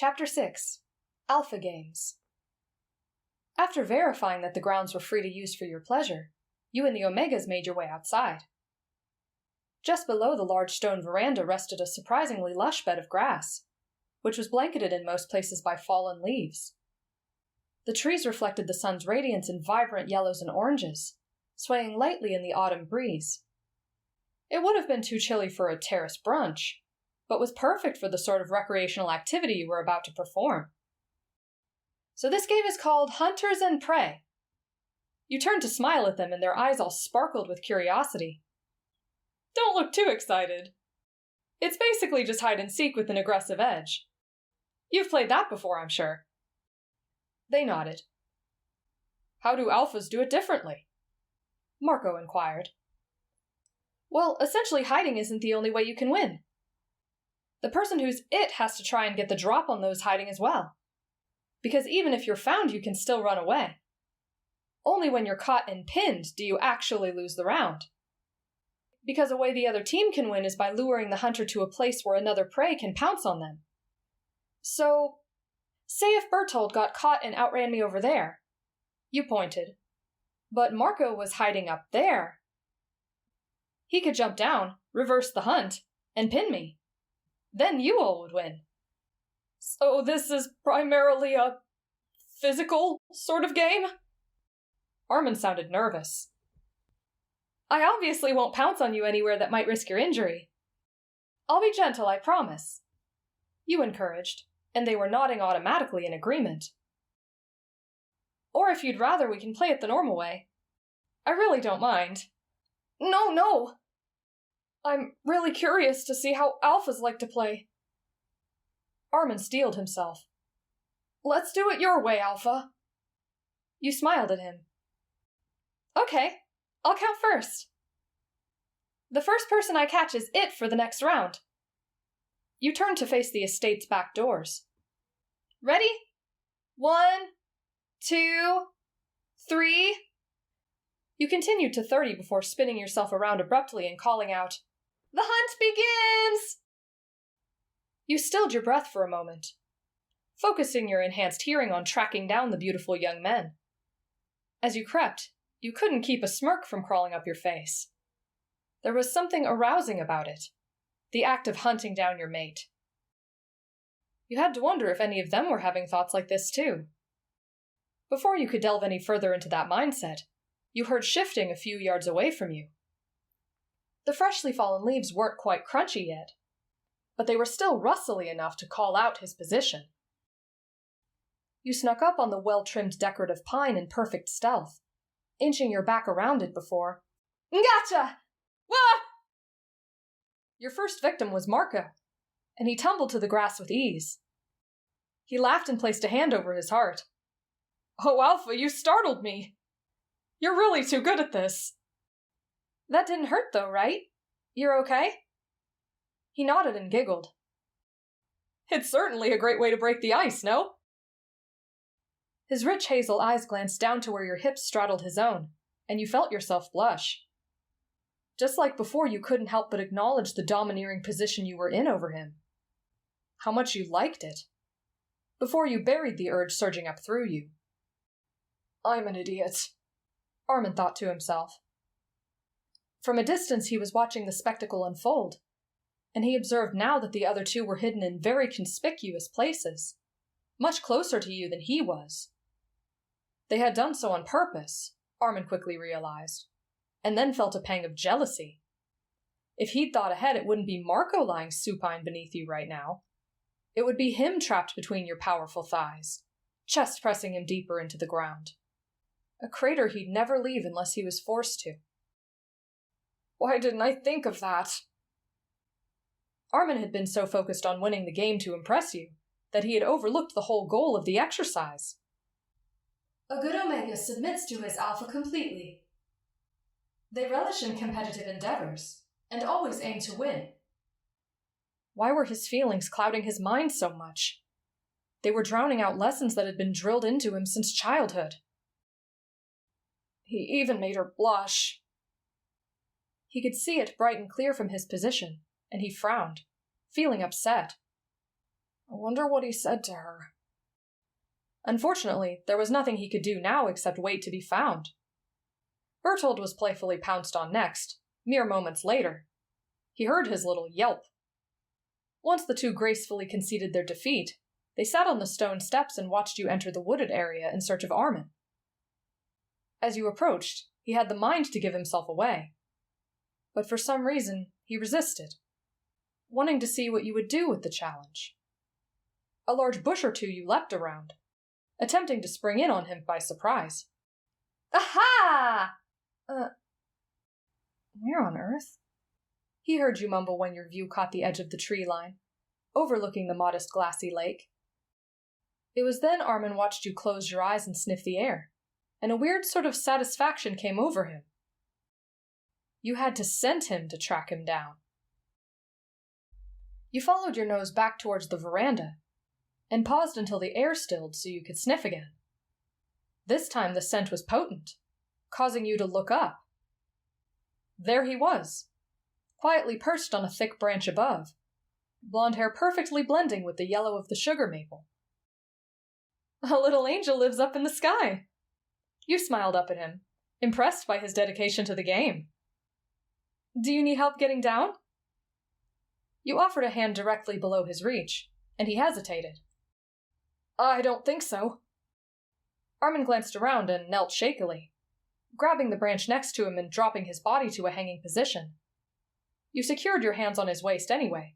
Chapter 6. Alpha Games. After verifying that the grounds were free to use for your pleasure, you and the Omegas made your way outside. Just below the large stone veranda rested a surprisingly lush bed of grass, which was blanketed in most places by fallen leaves. The trees reflected the sun's radiance in vibrant yellows and oranges, swaying lightly in the autumn breeze. It would have been too chilly for a terrace brunch, but was perfect for the sort of recreational activity you were about to perform. So this game is called Hunters and Prey. You turned to smile at them, and their eyes all sparkled with curiosity. Don't look too excited. It's basically just hide and seek with an aggressive edge. You've played that before, I'm sure. They nodded. How do alphas do it differently? Marco inquired. Well, essentially hiding isn't the only way you can win. The person who's it has to try and get the drop on those hiding as well. Because even if you're found, you can still run away. Only when you're caught and pinned do you actually lose the round. Because a way the other team can win is by luring the hunter to a place where another prey can pounce on them. So, say if Bertolt got caught and outran me over there. You pointed. But Marco was hiding up there. He could jump down, reverse the hunt, and pin me. Then you all would win. So this is primarily a physical sort of game? Armin sounded nervous. I obviously won't pounce on you anywhere that might risk your injury. I'll be gentle, I promise. You encouraged, and they were nodding automatically in agreement. Or if you'd rather, we can play it the normal way. I really don't mind. No! I'm really curious to see how alphas like to play. Armin steeled himself. Let's do it your way, Alpha. You smiled at him. Okay, I'll count first. The first person I catch is it for the next round. You turned to face the estate's back doors. Ready? 1, 2, 3. You continued to 30 before spinning yourself around abruptly and calling out, The hunt begins! You stilled your breath for a moment, focusing your enhanced hearing on tracking down the beautiful young men. As you crept, you couldn't keep a smirk from crawling up your face. There was something arousing about it, the act of hunting down your mate. You had to wonder if any of them were having thoughts like this too. Before you could delve any further into that mindset, you heard shifting a few yards away from you. The freshly fallen leaves weren't quite crunchy yet, but they were still rustly enough to call out his position. You snuck up on the well-trimmed decorative pine in perfect stealth, inching your back around it before, Gotcha! Wah! Your first victim was Marco, and he tumbled to the grass with ease. He laughed and placed a hand over his heart. Oh, Alpha, you startled me! You're really too good at this. That didn't hurt though, right? You're okay? He nodded and giggled. It's certainly a great way to break the ice, no? His rich hazel eyes glanced down to where your hips straddled his own, and you felt yourself blush. Just like before, you couldn't help but acknowledge the domineering position you were in over him. How much you liked it. Before you buried the urge surging up through you. I'm an idiot, Armin thought to himself. From a distance, he was watching the spectacle unfold, and he observed now that the other two were hidden in very conspicuous places, much closer to you than he was. They had done so on purpose, Armin quickly realized, and then felt a pang of jealousy. If he'd thought ahead, it wouldn't be Marco lying supine beneath you right now. It would be him trapped between your powerful thighs, chest pressing him deeper into the ground. A crater he'd never leave unless he was forced to. Why didn't I think of that? Armin had been so focused on winning the game to impress you that he had overlooked the whole goal of the exercise. A good Omega submits to his Alpha completely. They relish in competitive endeavors, and always aim to win. Why were his feelings clouding his mind so much? They were drowning out lessons that had been drilled into him since childhood. He even made her blush. He could see it bright and clear from his position, and he frowned, feeling upset. I wonder what he said to her. Unfortunately, there was nothing he could do now except wait to be found. Bertolt was playfully pounced on next, mere moments later. He heard his little yelp. Once the two gracefully conceded their defeat, they sat on the stone steps and watched you enter the wooded area in search of Armin. As you approached, he had the mind to give himself away. But for some reason, he resisted, wanting to see what you would do with the challenge. A large bush or two you leapt around, attempting to spring in on him by surprise. Aha! Where on earth? He heard you mumble when your view caught the edge of the tree line, overlooking the modest glassy lake. It was then Armin watched you close your eyes and sniff the air, and a weird sort of satisfaction came over him. You had to scent him to track him down. You followed your nose back towards the veranda, and paused until the air stilled so you could sniff again. This time the scent was potent, causing you to look up. There he was, quietly perched on a thick branch above, blonde hair perfectly blending with the yellow of the sugar maple. A little angel lives up in the sky. You smiled up at him, impressed by his dedication to the game. Do you need help getting down? You offered a hand directly below his reach, and he hesitated. I don't think so. Armin glanced around and knelt shakily, grabbing the branch next to him and dropping his body to a hanging position. You secured your hands on his waist anyway,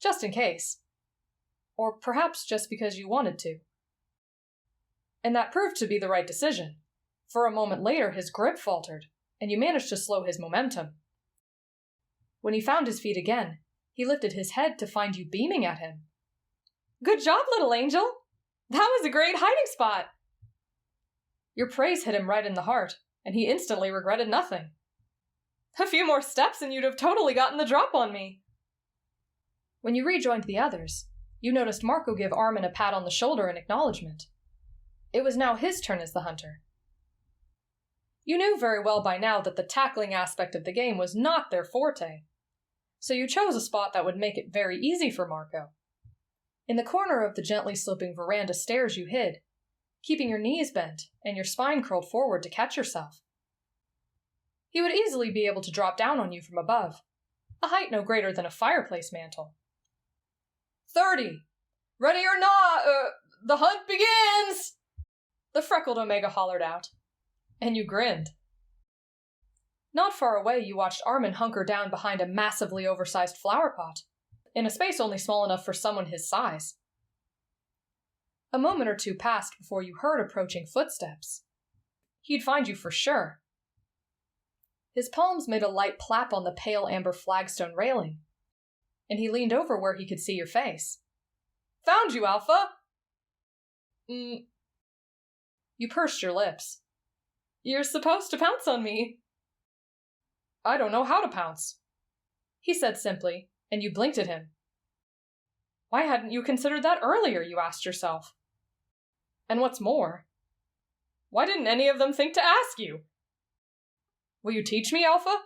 just in case. Or perhaps just because you wanted to. And that proved to be the right decision, for a moment later his grip faltered, and you managed to slow his momentum. When he found his feet again, he lifted his head to find you beaming at him. Good job, little angel! That was a great hiding spot! Your praise hit him right in the heart, and he instantly regretted nothing. A few more steps and you'd have totally gotten the drop on me. When you rejoined the others, you noticed Marco give Armin a pat on the shoulder in acknowledgement. It was now his turn as the hunter. You knew very well by now that the tackling aspect of the game was not their forte, so you chose a spot that would make it very easy for Marco. In the corner of the gently sloping veranda stairs you hid, keeping your knees bent and your spine curled forward to catch yourself. He would easily be able to drop down on you from above, a height no greater than a fireplace mantle. 30! Ready or not, the hunt begins! The freckled Omega hollered out, and you grinned. Not far away you watched Armin hunker down behind a massively oversized flower pot, in a space only small enough for someone his size. A moment or two passed before you heard approaching footsteps. He'd find you for sure. His palms made a light plap on the pale amber flagstone railing, and he leaned over where he could see your face. Found you, Alpha! You pursed your lips. You're supposed to pounce on me. I don't know how to pounce, he said simply, and you blinked at him. Why hadn't you considered that earlier, you asked yourself. And what's more, why didn't any of them think to ask you? Will you teach me, Alpha?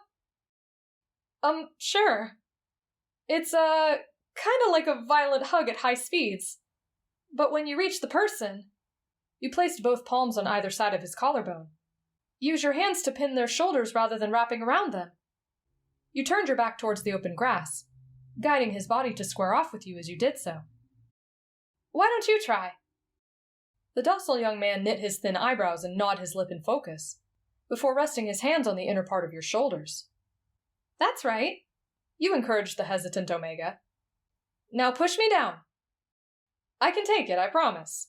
Sure. It's, kinda like a violent hug at high speeds. But when you reach the person, you placed both palms on either side of his collarbone. Use your hands to pin their shoulders rather than wrapping around them. You turned your back towards the open grass, guiding his body to square off with you as you did so. Why don't you try? The docile young man knit his thin eyebrows and gnawed his lip in focus, before resting his hands on the inner part of your shoulders. That's right, you encouraged the hesitant Omega. Now push me down. I can take it, I promise,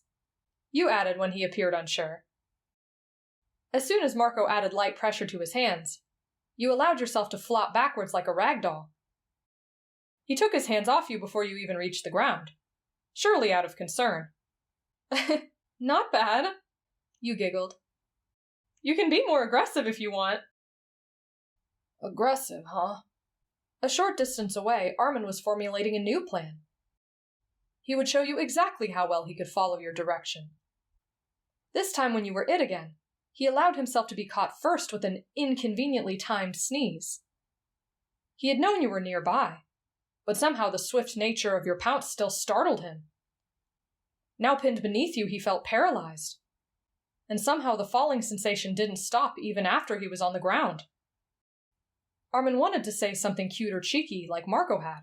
you added when he appeared unsure. As soon as Marco added light pressure to his hands, you allowed yourself to flop backwards like a rag doll. He took his hands off you before you even reached the ground, surely out of concern. Not bad, you giggled. You can be more aggressive if you want. Aggressive, huh? A short distance away, Armin was formulating a new plan. He would show you exactly how well he could follow your direction. This time when you were it again, he allowed himself to be caught first with an inconveniently timed sneeze. He had known you were nearby, but somehow the swift nature of your pounce still startled him, Now pinned beneath you, he felt paralyzed. And somehow the falling sensation didn't stop even after he was on the ground. Armin wanted to say something cute or cheeky like Marco had,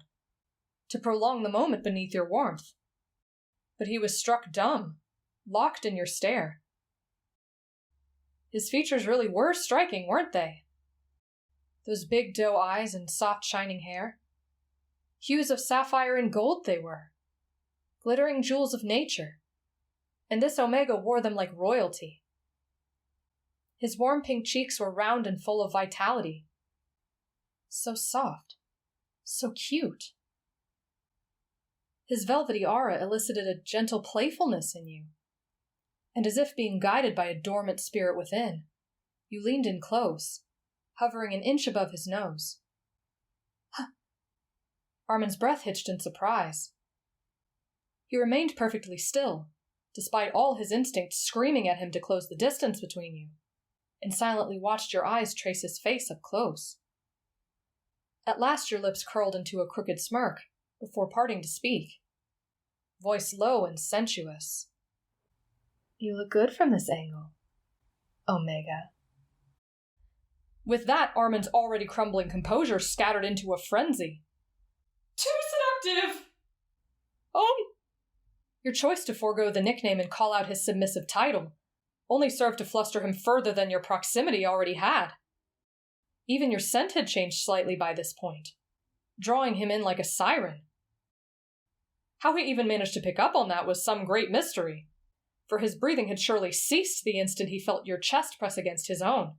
to prolong the moment beneath your warmth. But he was struck dumb, locked in your stare. His features really were striking, weren't they? Those big doe eyes and soft shining hair. Hues of sapphire and gold they were. Glittering jewels of nature. And this Omega wore them like royalty. His warm pink cheeks were round and full of vitality. So soft. So cute. His velvety aura elicited a gentle playfulness in you. And as if being guided by a dormant spirit within, you leaned in close, hovering an inch above his nose. Huh. Armin's breath hitched in surprise. He remained perfectly still, despite all his instincts screaming at him to close the distance between you, and silently watched your eyes trace his face up close. At last your lips curled into a crooked smirk, before parting to speak. Voice low and sensuous. You look good from this angle, Omega. With that, Armin's already crumbling composure scattered into a frenzy. Too seductive! Your choice to forego the nickname and call out his submissive title only served to fluster him further than your proximity already had. Even your scent had changed slightly by this point, drawing him in like a siren. How he even managed to pick up on that was some great mystery, for his breathing had surely ceased the instant he felt your chest press against his own.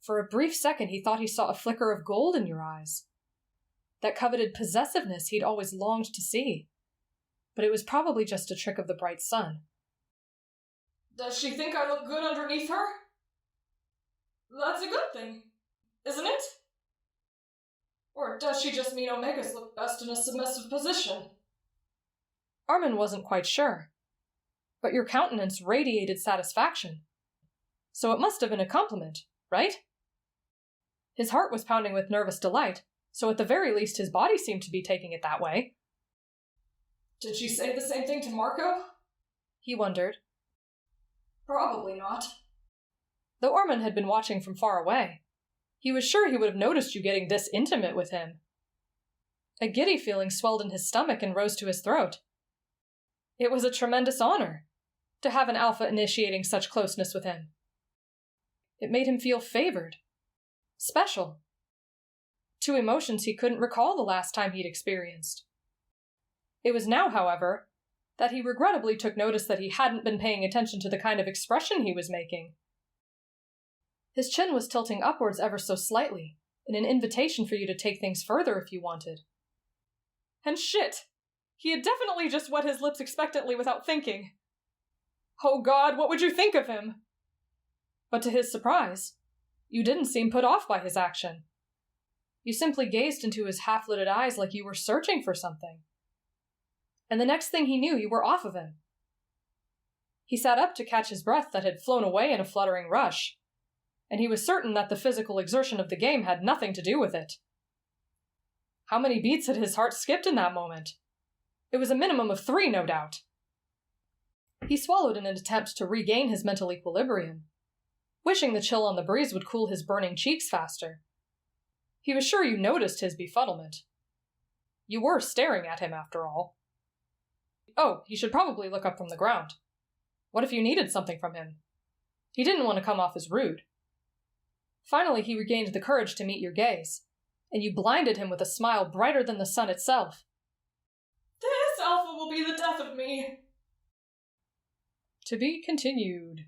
For a brief second he thought he saw a flicker of gold in your eyes, that coveted possessiveness he'd always longed to see. But it was probably just a trick of the bright sun. Does she think I look good underneath her? That's a good thing, isn't it? Or does she just mean Omegas look best in a submissive position? Armin wasn't quite sure, but your countenance radiated satisfaction. So it must have been a compliment, right? His heart was pounding with nervous delight, so at the very least his body seemed to be taking it that way. Did she say the same thing to Marco? He wondered. Probably not. Though Armin had been watching from far away, he was sure he would have noticed you getting this intimate with him. A giddy feeling swelled in his stomach and rose to his throat. It was a tremendous honor to have an alpha initiating such closeness with him. It made him feel favored, special. Two emotions he couldn't recall the last time he'd experienced. It was now, however, that he regrettably took notice that he hadn't been paying attention to the kind of expression he was making. His chin was tilting upwards ever so slightly, in an invitation for you to take things further if you wanted. And shit! He had definitely just wet his lips expectantly without thinking. Oh God, what would you think of him? But to his surprise, you didn't seem put off by his action. You simply gazed into his half-lidded eyes like you were searching for something. And the next thing he knew, you were off of him. He sat up to catch his breath that had flown away in a fluttering rush, and he was certain that the physical exertion of the game had nothing to do with it. How many beats had his heart skipped in that moment? It was a minimum of 3, no doubt. He swallowed in an attempt to regain his mental equilibrium, wishing the chill on the breeze would cool his burning cheeks faster. He was sure you noticed his befuddlement. You were staring at him, after all. Oh, he should probably look up from the ground. What if you needed something from him? He didn't want to come off as rude. Finally, he regained the courage to meet your gaze, and you blinded him with a smile brighter than the sun itself. This alpha will be the death of me. To be continued.